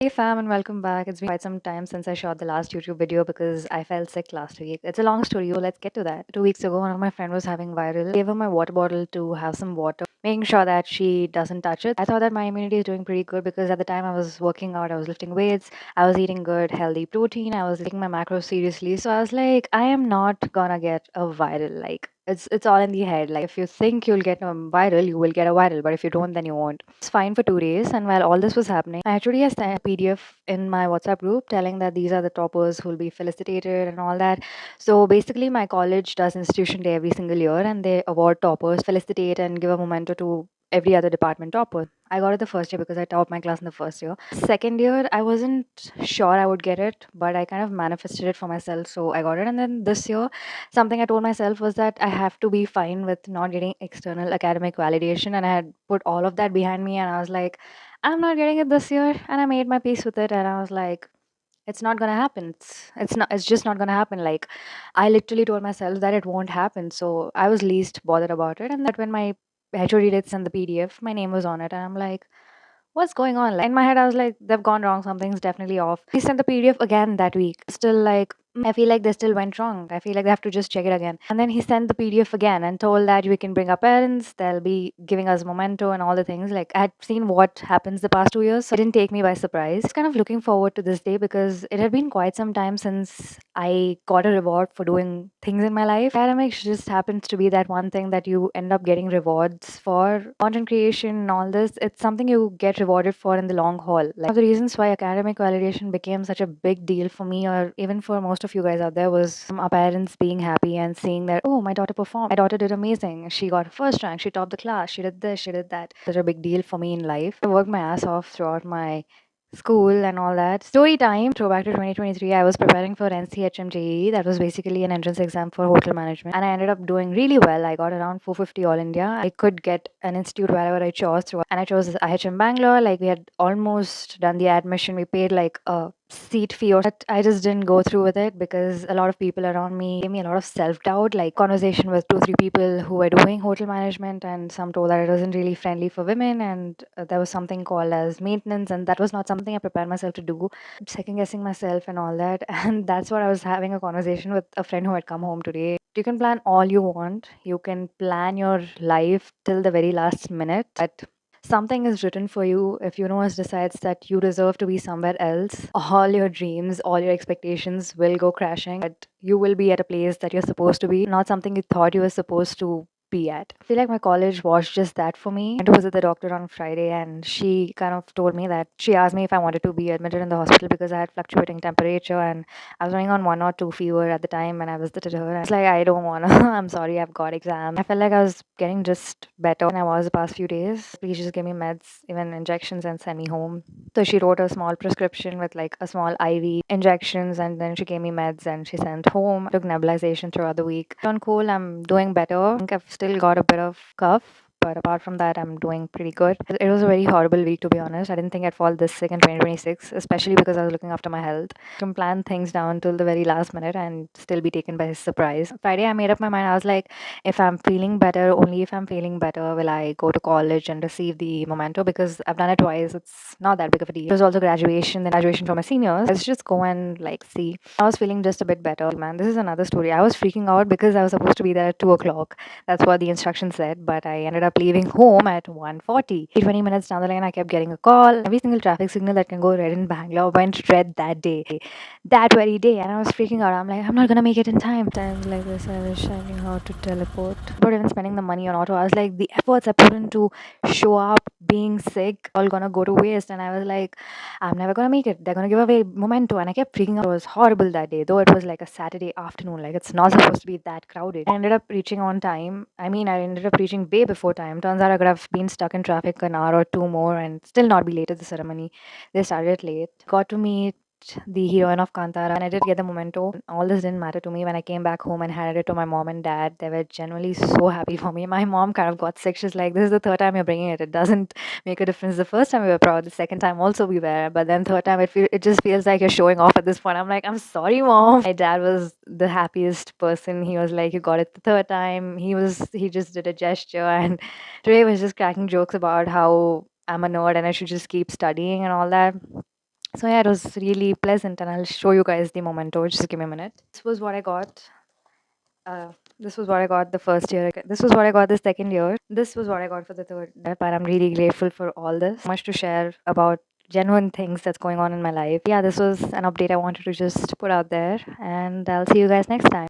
Hey fam, and welcome back. It's been quite some time since I shot the last YouTube video because I fell sick last week. It's a long story, so let's get to that. 2 weeks ago, one of my friend was having viral. Gave her my water bottle to have some water, making sure that she doesn't touch it. I thought that my immunity is doing pretty good because at the time I was working out, I was lifting weights, I was eating good, healthy protein, I was taking my macros seriously. So I was like, I am not gonna get a viral. Like it's all in the head. Like if you think you'll get a viral, you will get a viral. But if you don't, then you won't. It's fine for 2 days. And while all this was happening, I actually sent a PDF in my WhatsApp group telling that these are the toppers who will be felicitated and all that. So basically, my college does institution day every single year, and they award toppers, felicitate, and give a memento to every other department topper. I got it the first year because I topped my class in the first year. Second year, I wasn't sure I would get it, but I kind of manifested it for myself, so I got it. And then this year, something I told myself was that I have to be fine with not getting external academic validation. And I had put all of that behind me. And I was like, I'm not getting it this year. And I made my peace with it. And I was like, it's not gonna happen. It's just not gonna happen. Like I literally told myself that it won't happen. So I was least bothered about it. And that when my HOD did send the PDF, my name was on it. And I'm like, what's going on? Like in my head, I was like, they've gone wrong. Something's definitely off. He sent the PDF again that week. Still like, I feel like they still went wrong. I feel like they have to just check it again. And then he sent the PDF again and told that we can bring our parents. They'll be giving us memento and all the things. Like I had seen what happens the past 2 years, so it didn't take me by surprise. Kind of looking forward to this day because it had been quite some time since I got a reward for doing things in my life. Academics just happens to be that one thing that you end up getting rewards for. Content creation and all this, it's something you get rewarded for in the long haul. Like one of the reasons why academic validation became such a big deal for me, or even for most of you guys out there, was our parents being happy and seeing that, oh, my daughter performed. My daughter did amazing. She got first rank. She topped the class. She did this. She did that. Such a big deal for me in life. I worked my ass off throughout my school and all that. Story time, throwback to 2023, I was preparing for NCHM. That was basically an entrance exam for hotel management. And I ended up doing really well. I got around 450 All India. I could get an institute wherever I chose through. And I chose IHM Bangalore. Like we had almost done the admission. We paid like a seat fee or but I just didn't go through with it because a lot of people around me gave me a lot of self-doubt, like conversation with 2 3 people who were doing hotel management, and some told that it wasn't really friendly for women, and there was something called as maintenance, and that was not something I prepared myself to do. Second guessing myself and all that. And that's what I was having a conversation with a friend who had come home today. You can plan all you want, you can plan your life till the very last minute, but something is written for you. If universe decides that you deserve to be somewhere else, all your dreams, all your expectations will go crashing, but you will be at a place that you're supposed to be, not something you thought you were supposed to be at. I feel like my college was just that for me. I went to visit the doctor on Friday, and she kind of told me that she asked me if I wanted to be admitted in the hospital because I had fluctuating temperature and I was running on 1 or 2 fever at the time, and I visited her. And I was like, I don't wanna. I'm sorry, I've got exam. I felt like I was getting just better than I was the past few days. Please just give me meds, even injections, and send me home. So she wrote a small prescription with like a small IV injections, and then she gave me meds and she sent home. Took nebulization throughout the week. On cool, I'm doing better. I think I've still got a bit of cough, but apart from that, I'm doing pretty good. It was a very horrible week, to be honest. I didn't think I'd fall this sick in 2026, especially because I was looking after my health. Can plan things down till the very last minute and still be taken by surprise. Friday, I made up my mind. I was like, if I'm feeling better, only if I'm feeling better will I go to college and receive the memento, because I've done it twice. It's not that big of a deal. It was also graduation, then graduation for my seniors. Let's just go and like see. I was feeling just a bit better. Man, this is another story. I was freaking out because I was supposed to be there at 2 o'clock. That's what the instructions said, but I ended up leaving home at 1:40. 20 minutes down the line, I kept getting a call. Every single traffic signal that can go red in Bangalore went red that day, that very day, and I was freaking out. I'm like, I'm not gonna make it in time. Times like this, I wish I knew how to teleport. But even spending the money on auto, I was like, the efforts I put into show up, being sick, all gonna go to waste. And I was like, I'm never gonna make it. They're gonna give away memento. And I kept freaking out. It was horrible that day, though it was like a Saturday afternoon. Like it's not supposed to be that crowded. I ended up reaching on time. I mean, I ended up reaching way before time. Turns out I could have been stuck in traffic an hour or two more and still not be late at the ceremony. They started late. Got to meet the heroine of Kantara, and I did get the memento. All this didn't matter to me. When I came back home and handed it to my mom and dad, they were genuinely so happy for me. My mom kind of got sick. She's like, this is the third time you're bringing it. It doesn't make a difference. The first time we were proud, the second time also we were, but then third time it just feels like you're showing off at this point. I'm like, I'm sorry, mom. My dad was the happiest person. He was like, you got it the third time. He just did a gesture, and Ray was just cracking jokes about how I'm a nerd and I should just keep studying and all that. So yeah, it was really pleasant, and I'll show you guys the memento. Just give me a minute. This was what I got. This was what I got the first year. This was what I got the second year. This was what I got for the third. But I'm really grateful for all this. Much to share about genuine things that's going on in my life. Yeah, this was an update I wanted to just put out there, and I'll see you guys next time.